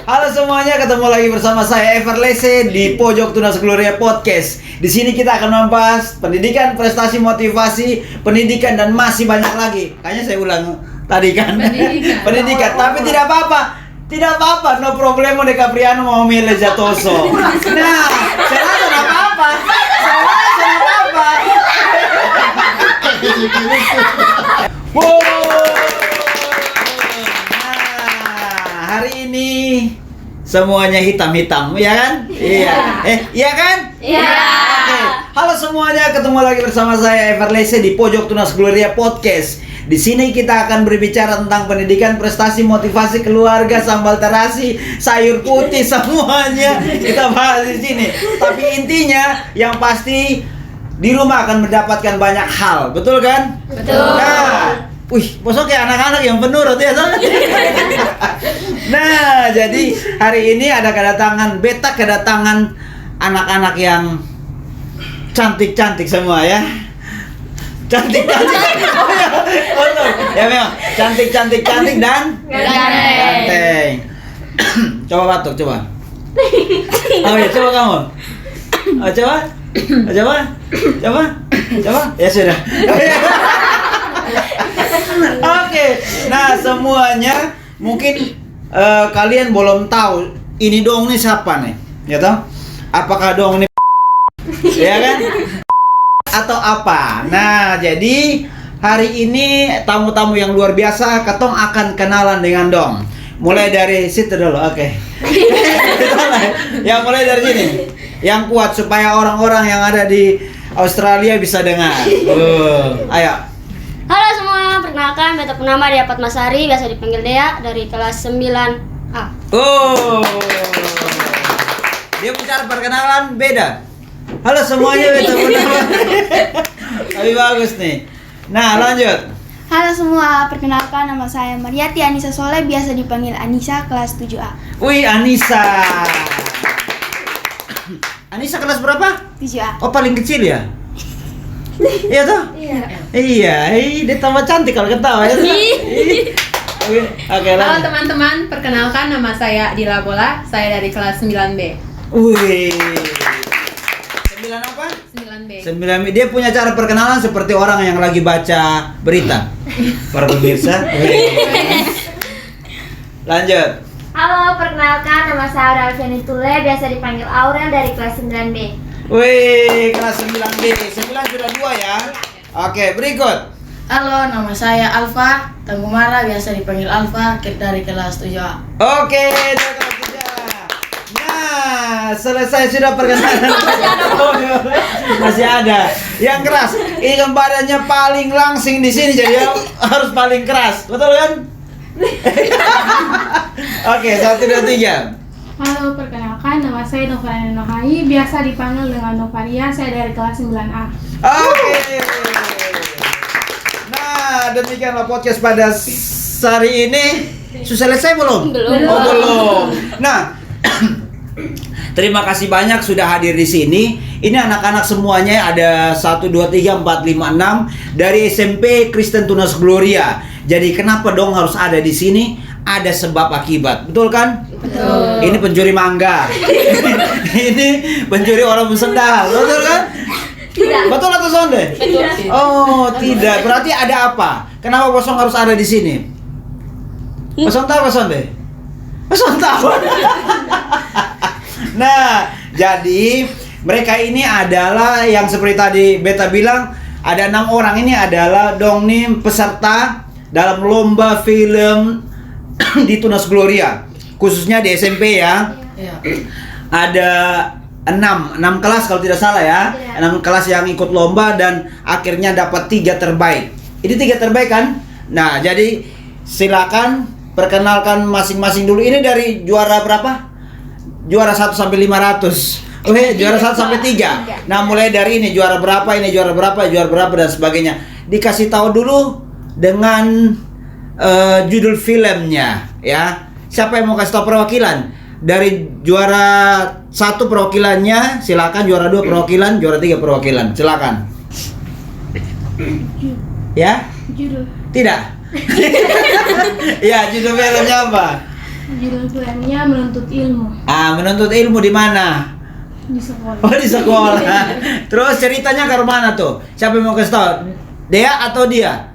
Halo semuanya, ketemu lagi bersama saya Everlese di Pojok Tunas Gloria Podcast. Di sini kita akan membahas pendidikan, prestasi, motivasi, pendidikan dan masih banyak lagi. Kayaknya saya ulang tadi kan. Pendidikan. Tapi tidak apa-apa. Tidak apa-apa, no problemo De Capriano mau milih Jatoso. Nah, saya rasa tidak apa-apa. Wow. Nah, hari ini semuanya hitam-hitam, ya kan? Iya. Iya kan? Iya. Oke. Halo semuanya, ketemu lagi bersama saya Everlese di Pojok Tunas Gloria Podcast. Di sini kita akan berbicara tentang pendidikan, prestasi, motivasi, keluarga, sambal terasi, sayur putih, semuanya kita bahas di sini. Tapi intinya yang pasti di rumah akan mendapatkan banyak hal, betul kan? Betul. Nah, bosok kayak anak-anak yang penurut ya, so? Nah, jadi hari ini ada kedatangan anak-anak yang cantik-cantik semua ya. Cantik-cantik. Oh ya, betul. Ya memang cantik dan ganteng. Coba batuk, coba. Oh ya, coba kamu. Oh, coba. Ya sudah. Oke. Nah, semuanya mungkin kalian belum tahu ini dong nih siapa nih, ya toh? Apakah dong nih ya kan? Atau apa? Nah, jadi hari ini tamu-tamu yang luar biasa, Ketong akan kenalan dengan dong. Mulai dari situ dulu, oke. Yang mulai dari sini. Yang kuat supaya orang-orang yang ada di Australia bisa dengar. Ayo. Halo semua, perkenalkan beta nama Dea Fatmasari, biasa dipanggil Dea, dari kelas 9A. Oh. Dia bicara perkenalan beda. Halo semuanya, beta perkenalan. Tapi bagus nih. Nah, lanjut. Halo semua, perkenalkan nama saya Mariati Anissa Soleh, biasa dipanggil Anissa, kelas 7A. Wih, Anissa. Anissa kelas berapa? 7A. Oh, paling kecil ya? Iya toh? Iya, dia tambah cantik kalau ketawa ya. Oke, Halo lanjut. teman-teman, perkenalkan nama saya Dila Bola, saya dari kelas 9B. Wih. 9 apa? 9B. 9. Dia punya cara perkenalan seperti orang yang lagi baca berita. Para pemirsa. Lanjut. Halo, perkenalkan nama saya Aurel Fiani Tule, biasa dipanggil Aurel, dari kelas 9B. Wih, kelas 9B. 9 sudah 2 ya. Oke, berikut. Halo, nama saya Alfa Tanggumara, biasa dipanggil Alfa, dari kelas 7A. Oke, dari kelas 3. Nah, selesai sudah perkenalan. Masih ada. Yang keras. Ini kan badannya paling langsing di sini, jadi harus paling keras. Betul kan? Oke, 1, 2, 3. Halo, perkenalkan nama saya Novariana Nohai, biasa dipanggil dengan Novaria, saya dari kelas 9A. Oke. Nah, demikianlah podcast pada hari ini. Sudah selesai belum? Belum. Oh, belum. Nah, terima kasih banyak sudah hadir di sini. Ini anak-anak semuanya ada 1, 2, 3, 4, 5, 6 dari SMP Kristen Tunas Gloria. Jadi kenapa dong harus ada di sini? Ada sebab akibat, betul kan? Betul. Ini pencuri mangga. Ini pencuri orang sendal, betul kan? Tidak. Betul atau sonde? Betul. Oh, tidak. Berarti ada apa? Kenapa Bosong harus ada di sini? Bosong tahu sonde? Bosong tahu. Nah, jadi mereka ini adalah yang seperti tadi Beta bilang, ada 6 orang ini adalah dong nih peserta dalam lomba film di Tunas Gloria, khususnya di SMP ya. Iya. Ada 6 kelas kalau tidak salah ya. 6 kelas yang ikut lomba dan akhirnya dapat 3 terbaik. Ini 3 terbaik kan? Nah, jadi silakan perkenalkan masing-masing dulu. Ini dari juara berapa? Juara 1 sampai 500. Oke, juara 1 sampai 3. Nah, mulai dari ini juara berapa, ini juara berapa dan sebagainya. Dikasih tahu dulu dengan judul filmnya ya. Siapa yang mau kasih tahu perwakilan? Dari juara 1 perwakilannya silakan, juara 2 perwakilan, juara 3 perwakilan. Silakan. Ya? Judul Tidak. Ya, judul filmnya apa? Judul filmnya Menuntut Ilmu Menuntut ilmu di mana? di sekolah. Oh, di sekolah. Terus ceritanya ke mana tuh? Siapa yang mau kasih tahu? Dea atau dia?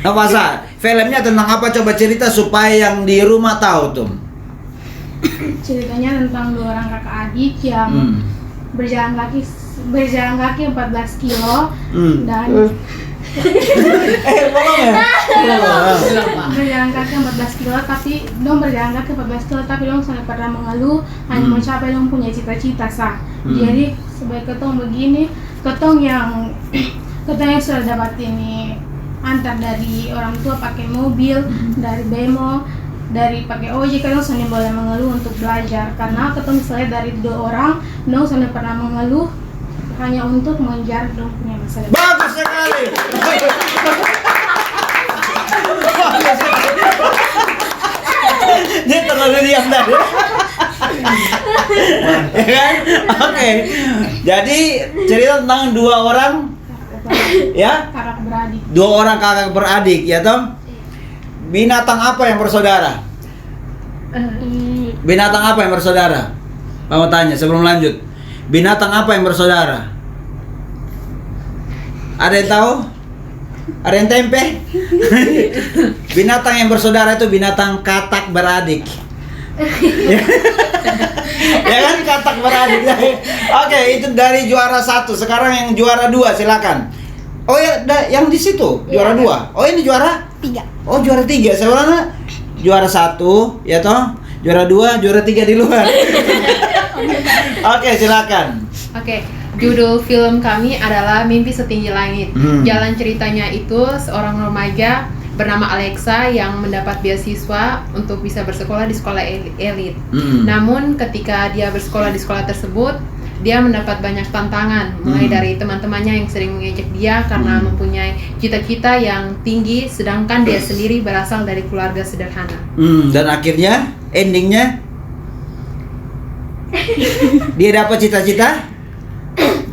Apa sah? Filmnya tentang apa? Coba cerita supaya yang di rumah tahu tuh. Ceritanya tentang 2 orang kakak adik yang berjalan kaki 14 kilo dan Bolong ya? berjalan kaki 14 kilo tapi dong berjalan kaki 14 kilo tapi dong sampai pernah mengeluh hanya mau capai dong punya cita-cita sah. Jadi sebagai ketong begini, ketong yang sudah dapat ini antar dari orang tua pakai mobil, dari bemo, dari pakai ojek, kadang sampai boleh mengeluh untuk belajar karena ketong misalnya dari 2 orang dong sampai pernah mengeluh hanya untuk mengejar dong punya masa depan. Bagus sekali. Dia terlalu diam tadi. Ya kan? Oke. Jadi cerita tentang 2 orang ya? Kakak beradik. 2 orang kakak beradik ya Tom? Binatang apa yang bersaudara? Binatang apa yang bersaudara? Mau tanya sebelum lanjut. Binatang apa yang bersaudara? Ada yang tahu? Ada yang tempe? Binatang yang bersaudara itu binatang katak beradik. Ya kan, katak beradik. Oke, itu dari juara 1. Sekarang yang juara 2 silakan. Oh ya, yang di situ juara 2. Oh ini juara 3. Oh juara 3. Sebenarnya juara 1 ya toh. Juara 2, juara 3 di luar. Oke, silakan. Oke, judul film kami adalah Mimpi Setinggi Langit. Jalan ceritanya itu seorang remaja bernama Alexa yang mendapat beasiswa untuk bisa bersekolah di sekolah elit. Namun ketika dia bersekolah di sekolah tersebut, dia mendapat banyak tantangan, mulai dari teman-temannya yang sering mengejek dia karena mempunyai cita-cita yang tinggi, sedangkan dia sendiri berasal dari keluarga sederhana. Dan akhirnya endingnya dia dapat cita-cita,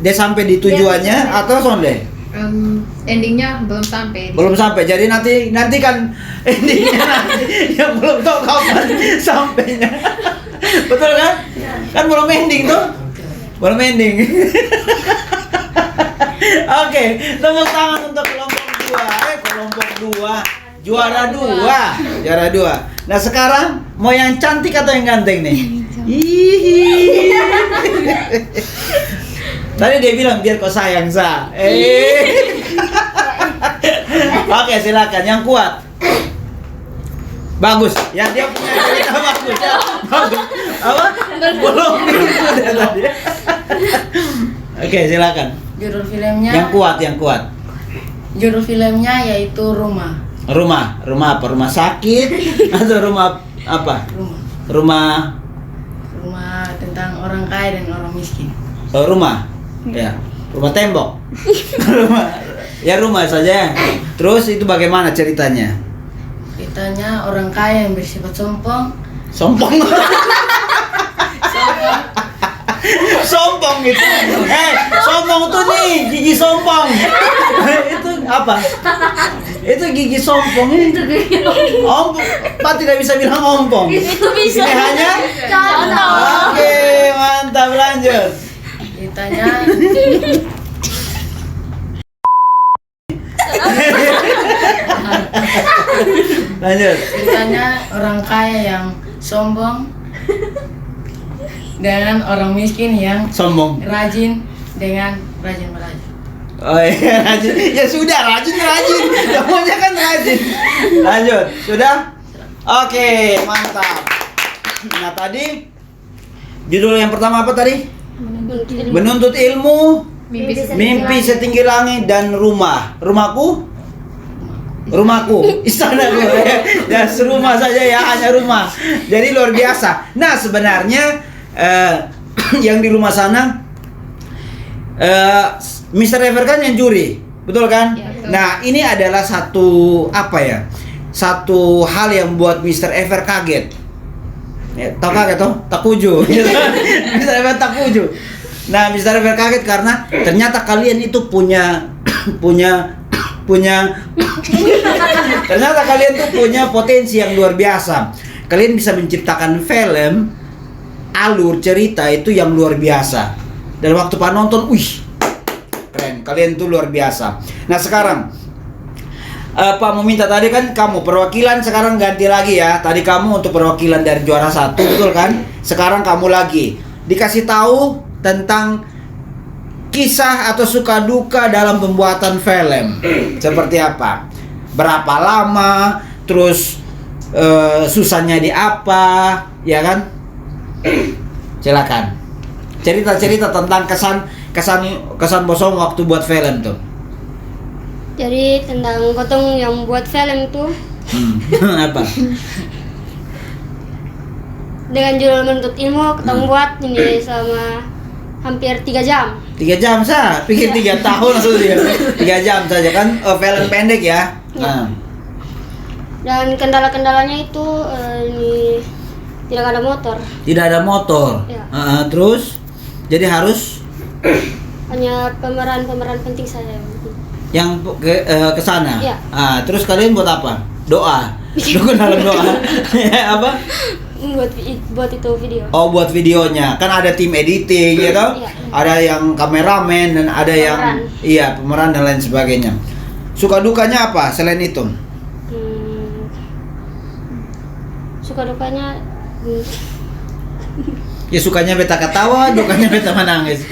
dia sampai di tujuannya atau sonde? Endingnya belum sampai. Belum sampai. Jadi nanti kan endingnya nanti yang belum tahu kapan sampainya. Betul kan? Kan belum ending tuh. Belum ending. Oke, tepuk tangan untuk kelompok 2. Kelompok 2 juara 2. Juara 2. Nah, sekarang mau yang cantik atau yang ganteng nih? Hihi. Tadi dia bilang biar kau sayang sa. Oke, silakan yang kuat. Bagus. Ya dia punya cerita bagus. Bagus. Apa? Belum tadi. Oke, silakan. Judul filmnya Yang kuat. Judul filmnya yaitu Rumah. Rumah apa? Rumah sakit atau rumah apa? Rumah Tentang orang kaya dan orang miskin. rumah. Ya, rumah tembok. Rumah saja. Terus itu bagaimana ceritanya? Ceritanya orang kaya yang bersifat sombong. Sombong. Sombong itu. Sombong tuh nih, gigi sombong. Itu apa? Itu gigi sombong ini. Pak tidak bisa bilang ompong. Itu bisa. Ini hanya Contoh. Oke, mantap, lanjut. Ceritanya Lanjut. Ceritanya orang kaya yang sombong dengan orang miskin yang Sombong. rajin dengan rajin belajar. Oh iya, rajin. Ya sudah, rajin. Semuanya kan rajin. Lanjut. Sudah? Oke, mantap. Nah, tadi judul yang pertama apa tadi? Menuntut ilmu, mimpi setinggi langit, dan rumah. Rumahku? Istanaku. Ya, serumah saja ya, hanya rumah. Jadi luar biasa. Nah, sebenarnya yang di rumah sana Mr. Ever kan yang juri, betul kan? Ya, betul. Nah, ini adalah satu satu hal yang buat Mr. Ever kaget. Ya, tau kaget toh? Takuju. Mr. Ever takuju. Nah, Mr. Ever kaget karena ternyata kalian itu punya ternyata kalian tuh punya potensi yang luar biasa. kalian bisa menciptakan film, alur cerita itu yang luar biasa. Dan waktu Pak nonton, wih, keren, kalian tuh luar biasa. Nah sekarang, Pak meminta tadi kan kamu perwakilan, sekarang ganti lagi ya. Tadi kamu untuk perwakilan dari juara 1, betul kan? Sekarang kamu lagi dikasih tahu tentang kisah atau suka duka dalam pembuatan film. Seperti apa? Berapa lama? Terus susahnya di apa? Ya kan? Silakan. Cerita-cerita tentang kesan Bosong waktu buat film tuh. Jadi tentang Gotong yang buat film tuh Apa? dengan judul menuntut ilmu, Gotong buat ini selama hampir 3 jam. 3 jam sah, pikir 3 tahun maksudnya. 3 jam saja kan, film pendek ya. Nah. Dan kendala-kendalanya itu ini tidak ada motor. Tidak ada motor. Ya. Terus jadi harus Hanya pemeran penting saja. yang ke sana. Ya. Terus kalian buat apa? Doa. Dukun dalam doa. Ya, apa? Buat itu video. Oh, buat videonya. Kan ada tim editing ya toh? Iya. Ada yang kameramen dan ada yang pemeran dan lain sebagainya. Suka dukanya apa selain itu? Suka dukanya Ya sukanya beta ketawa, dukanya beta menangis.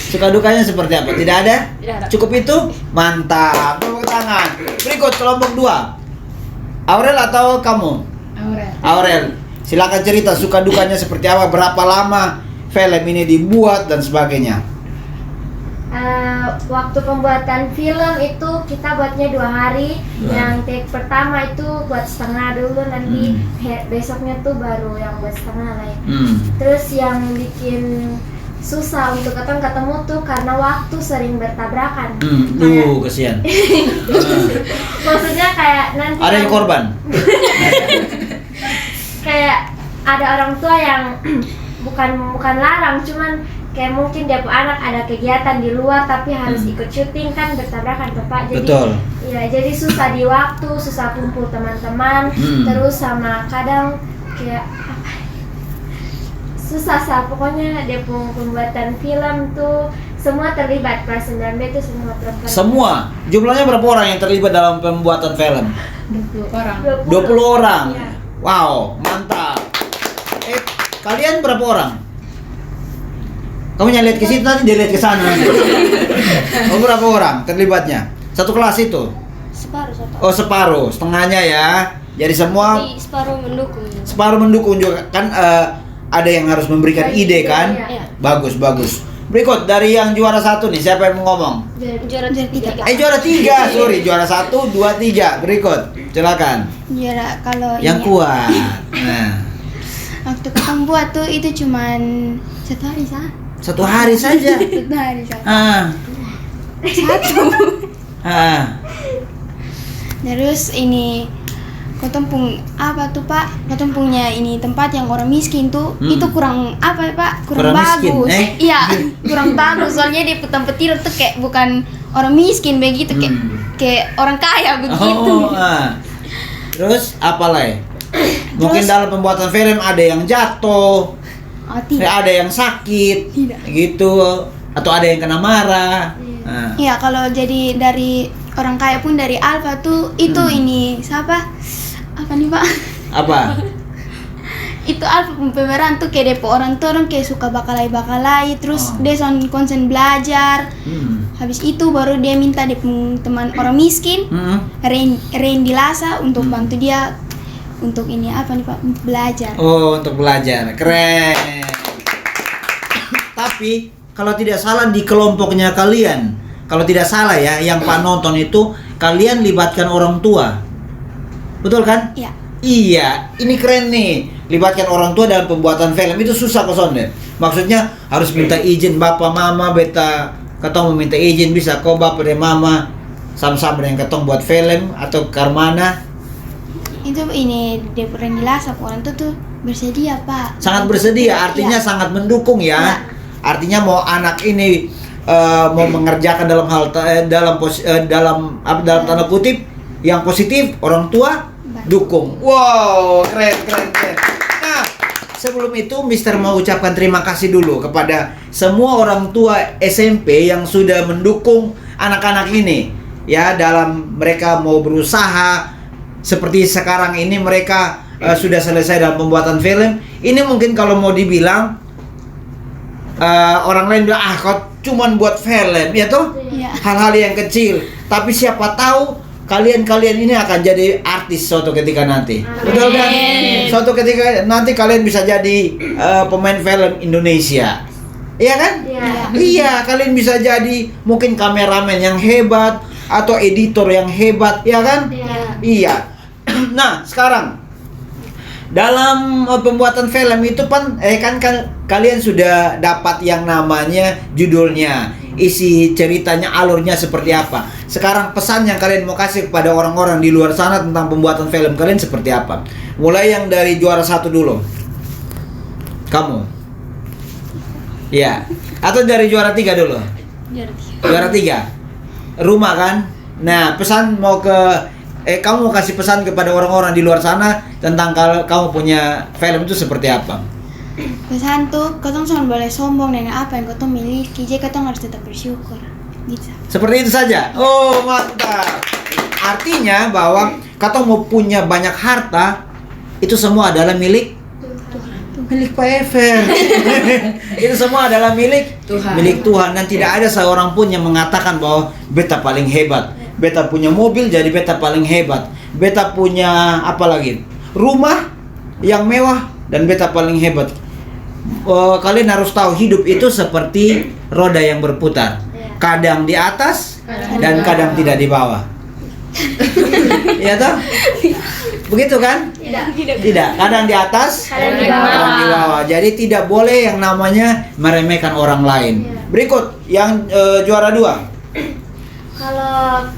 Suka dukanya seperti apa? Tidak ada? Tidak ada. Cukup itu? Mantap. Tepuk tangan. Berikut kelompok 2. Aurel atau kamu? Aurel. Silakan cerita suka dukanya seperti apa, berapa lama film ini dibuat dan sebagainya. Waktu pembuatan film itu kita buatnya 2 hari. Yang take pertama itu buat setengah dulu, nanti besoknya tuh baru yang buat setengah lah ya. Terus yang bikin susah untuk ketemu tuh karena waktu sering bertabrakan. Kasihan. Maksudnya kayak nanti Ada yang korban? kayak ada orang tua yang bukan larang, cuman kayak mungkin dia anak ada kegiatan di luar tapi harus ikut syuting, kan bertabrakan tuh Pak. Jadi Betul. ya jadi susah di waktu, susah kumpul teman-teman, terus sama kadang kayak susah pokoknya dia pembuatan film tuh semua terlibat, kelas 9B itu semua perempuan. Semua? Jumlahnya berapa orang yang terlibat dalam pembuatan film? 20 orang. 20 orang? Iya. Wow, mantap. Kalian berapa orang? Kamu yang lihat ke situ, nanti dia lihat ke sana. Kamu berapa orang terlibatnya? Satu kelas itu? separuh. Oh, separuh, setengahnya ya. Jadi semua Jadi separuh mendukung. separuh mendukung juga kan, ada yang harus memberikan ide kan? Iya. Bagus. Berikut dari yang juara 1 nih, siapa yang mau ngomong? Juara 3. Juara 3, sorry, juara 1, 2, 3. Berikut, silakan. Juara kalau Yang ini kuat. Nah, waktu ketemu buat tuh itu cuman 1 hari sah. 1 hari saja. 1 hari sah. Terus ini ketempung apa tuh Pak? Ketempungnya ini tempat yang orang miskin tuh itu kurang apa ya Pak? Kurang miskin, bagus. Iya, kurang bagus. Soalnya di petir tuh kayak bukan orang miskin begitu, kayak orang kaya begitu. Terus apa lagi? Mungkin dalam pembuatan film ada yang jatuh, ada yang sakit, gitu, atau ada yang kena marah. Iya, kalau jadi dari orang kaya pun dari Alfa tuh itu ini siapa? Apa nih Pak? Apa? Itu Alfa pemeran tuh kayak depo orang tuh orang kayak suka bakalai terus dia konsen belajar. Habis itu baru dia minta dia teman orang miskin Randy Lasa untuk bantu dia untuk ini apa nih Pak? Untuk belajar. Oh, untuk belajar. Keren. Tapi kalau tidak salah di kelompoknya kalian, kalau tidak salah ya, yang Pak nonton itu kalian libatkan orang tua. Betul kan? Iya. Iya, ini keren nih. Libatkan orang tua dalam pembuatan film itu susah kok Sonde. Maksudnya harus minta izin bapak mama, beta ketong meminta izin bisa kok bapak dan mama sama-sama dengan ketong buat film atau karmana. Itu ini depo Randy Lasa orang tuh bersedia Pak. Sangat bersedia, artinya sangat mendukung ya. Artinya mau anak ini mau mengerjakan dalam tanda kutip yang positif, orang tua dukung. Wow, keren. Nah, sebelum itu Mister mau ucapkan terima kasih dulu kepada semua orang tua SMP yang sudah mendukung anak-anak ini ya dalam mereka mau berusaha seperti sekarang ini mereka sudah selesai dalam pembuatan film. Ini mungkin kalau mau dibilang orang lain bilang kau cuman buat film ya toh, hal-hal yang kecil. Tapi siapa tahu kalian ini akan jadi artis suatu ketika nanti. Betul kan? Suatu ketika nanti kalian bisa jadi pemain film Indonesia. Iya kan? Iya, kalian bisa jadi mungkin kameramen yang hebat atau editor yang hebat, ya kan? Iya. Nah, sekarang dalam pembuatan film itu kan kalian sudah dapat yang namanya judulnya, isi ceritanya, alurnya seperti apa. Sekarang pesan yang kalian mau kasih kepada orang-orang di luar sana tentang pembuatan film kalian seperti apa? Mulai yang dari juara 1 dulu. Kamu? Ya. Atau dari juara 3 dulu? Juara 3. Rumah kan? Nah, pesan mau ke kamu mau kasih pesan kepada orang-orang di luar sana tentang kalau kamu punya film itu seperti apa? Pesan tuh, katong jangan boleh sombong dengan apa yang katong miliki. Jadi katong harus tetap bersyukur. Gitu. Seperti itu saja. Oh, mantap. Artinya bahwa katong mau punya banyak harta, itu semua adalah milik Pak Ever. Itu semua adalah milik Tuhan dan tidak ada seorang pun yang mengatakan bahwa beta paling hebat. Beta punya mobil jadi beta paling hebat. Beta punya apa lagi? Rumah yang mewah dan beta paling hebat. Kalian harus tahu hidup itu seperti roda yang berputar. Kadang di atas dan kadang tidak di bawah. Iya toh? Begitu kan? Tidak. Kadang di atas, kadang di bawah. Jadi tidak boleh yang namanya meremehkan orang lain. Berikut yang juara 2. Kalau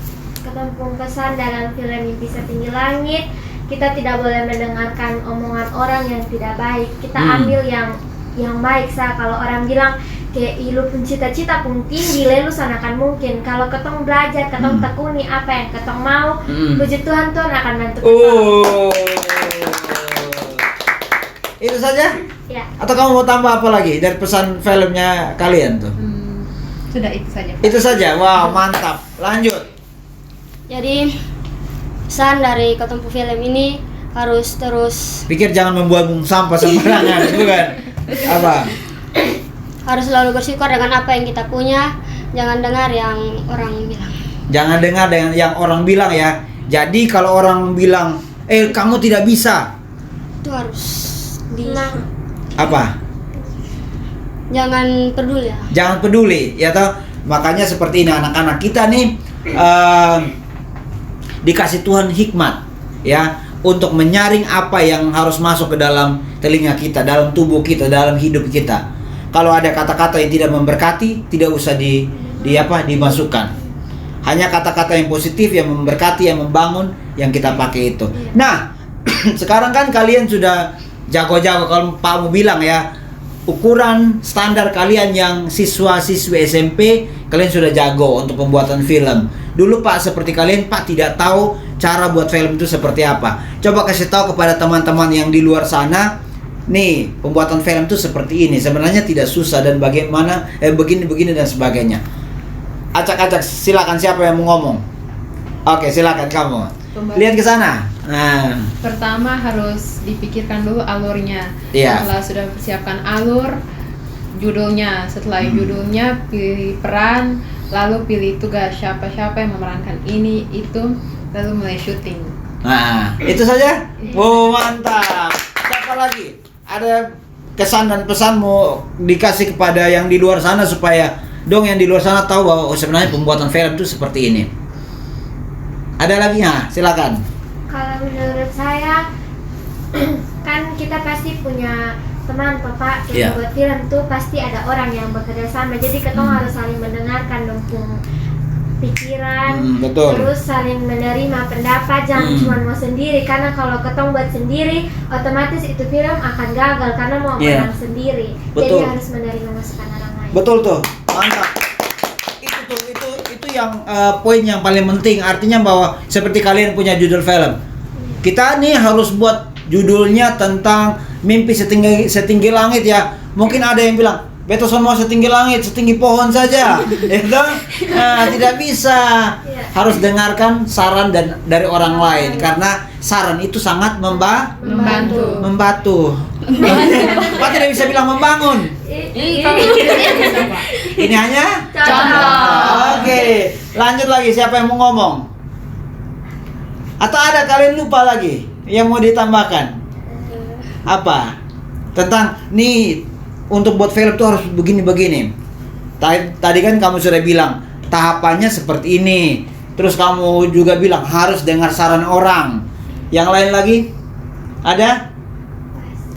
ketempung kesan dalam film Mimpi Setinggi Langit, kita tidak boleh mendengarkan omongan orang yang tidak baik. Kita ambil yang baik sah. Kalau orang bilang kayak lu pun cita-cita pun tinggi, lu sanakan mungkin. Kalau ketong belajar, ketong tekuni apa yang ketong mau, puji Tuhan akan bantu ketong. Itu saja? Ya. Atau kamu mau tambah apa lagi dari pesan filmnya kalian tuh? Sudah itu saja. Itu saja. Wow, mantap. Lanjut. Jadi pesan dari ketemu film ini harus terus Pikir jangan membuang sampah sembarangan, itu kan? Apa? harus selalu bersyukur dengan apa yang kita punya. Jangan dengar yang orang bilang. Jangan dengar dengan yang orang bilang ya. Jadi kalau orang bilang, kamu tidak bisa, Itu harus apa? Jangan peduli ya. Jangan peduli, ya toh. Makanya seperti ini anak-anak kita nih dikasih Tuhan hikmat, ya, untuk menyaring apa yang harus masuk ke dalam telinga kita, dalam tubuh kita, dalam hidup kita. Kalau ada kata-kata yang tidak memberkati, tidak usah dimasukkan. Hanya kata-kata yang positif, yang memberkati, yang membangun, yang kita pakai itu. Nah, sekarang kan kalian sudah jago-jago. Kalau Pak mau bilang ya, ukuran standar kalian yang siswa-siswi SMP, kalian sudah jago untuk pembuatan film. Dulu Pak, seperti kalian Pak tidak tahu cara buat film itu seperti apa. Coba kasih tahu kepada teman-teman yang di luar sana. Nih, pembuatan film itu seperti ini. Sebenarnya tidak susah dan bagaimana begini dan sebagainya. Acak-acak, silakan siapa yang mau ngomong? Oke, silakan kamu. Lihat ke sana. Nah, pertama harus dipikirkan dulu alurnya. Iya. Setelah sudah persiapkan alur, judulnya. Setelah judulnya, pilih peran, lalu pilih tugas siapa-siapa yang memerankan ini, itu, lalu mulai syuting. nah, itu saja. Wow, mantap. Siapa lagi? Ada kesan dan pesan mau dikasih kepada yang di luar sana supaya yang di luar sana tahu bahwa sebenarnya pembuatan film itu seperti ini. Ada lagi ya? Silakan. Kalau menurut saya, kan kita pasti punya teman, Bapak, yang buat film tuh pasti ada orang yang bekerja sama. Jadi ketong harus saling mendengarkan dong pikiran, terus saling menerima pendapat, jangan cuma mau sendiri. Karena kalau ketong buat sendiri, otomatis itu film akan gagal karena mau menang sendiri. Jadi harus menerima masukan orang lain. Betul tuh, mantap. Itu yang poin yang paling penting. Artinya bahwa seperti kalian punya judul film, Kita nih harus buat judulnya tentang mimpi setinggi langit ya. Mungkin ada yang bilang, beto semua setinggi langit, setinggi pohon saja. Itu tidak bisa. Harus dengarkan saran dari orang lain, karena saran itu sangat membantu. Pak tidak bisa bilang membangun. Ini hanya Contoh. Oke, lanjut lagi, siapa yang mau ngomong? Atau ada kalian lupa lagi yang mau ditambahkan? Apa? Tentang nih, untuk buat film tuh harus begini-begini. Tadi kan kamu sudah bilang tahapannya seperti ini. Terus kamu juga bilang harus dengar saran orang. Yang lain lagi? Ada?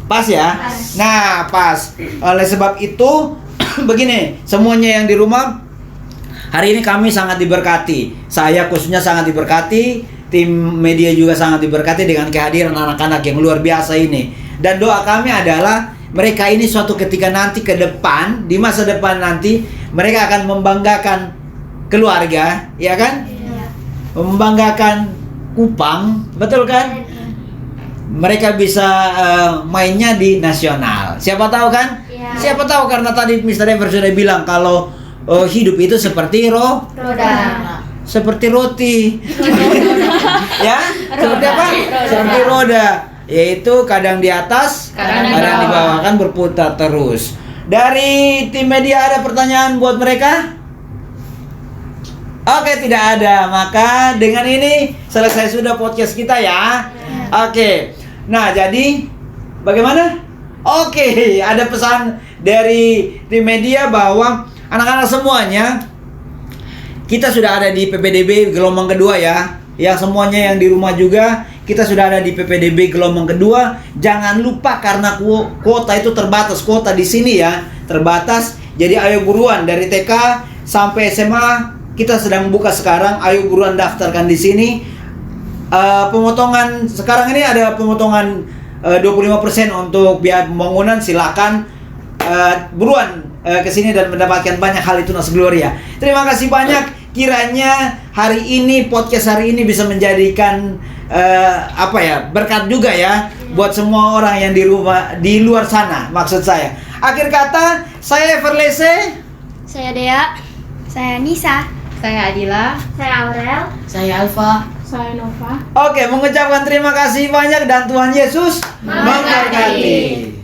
Pas ya? Nah, pas. Oleh sebab itu begini, semuanya yang di rumah, hari ini kami sangat diberkati. Saya khususnya sangat diberkati. Tim media juga sangat diberkati dengan kehadiran anak-anak yang luar biasa ini. Dan doa kami adalah mereka ini suatu ketika nanti ke depan, di masa depan nanti, mereka akan membanggakan keluarga, ya kan? Membanggakan Kupang, betul kan? Mereka bisa mainnya di nasional. Siapa tahu kan? Siapa tahu, karena tadi Mr. Ever sudah bilang kalau hidup itu seperti Roda. seperti roti. Ya, seperti apa? Seperti roda, yaitu kadang di atas, Kadang di kadang di bawah, kan berputar terus. Dari tim media ada pertanyaan buat mereka? Oke, tidak ada. Maka dengan ini selesai sudah podcast kita ya. Oke. Nah, jadi bagaimana? Oke, ada pesan dari tim media bahwa anak-anak semuanya, kita sudah ada di PPDB gelombang kedua ya. Yang semuanya yang di rumah juga, kita sudah ada di PPDB gelombang kedua. Jangan lupa, karena kuota itu terbatas. Kuota di sini ya terbatas. Jadi ayo buruan, dari TK sampai SMA kita sedang buka sekarang. Ayo buruan daftarkan di sini. Pemotongan sekarang ini ada pemotongan 25% untuk biaya pembangunan. Silakan buruan ke sini dan mendapatkan banyak hal itu Nas Gloria. Terima kasih banyak. Kiranya hari ini, podcast hari ini bisa menjadikan berkat juga ya buat semua orang yang di rumah, di luar sana, maksud saya. Akhir kata, saya Everlese, Saya Dea. Saya Nisa. Saya Adila. Saya Aurel. Saya Alfa. Saya Nova. Oke, mengucapkan terima kasih banyak dan Tuhan Yesus memberkati.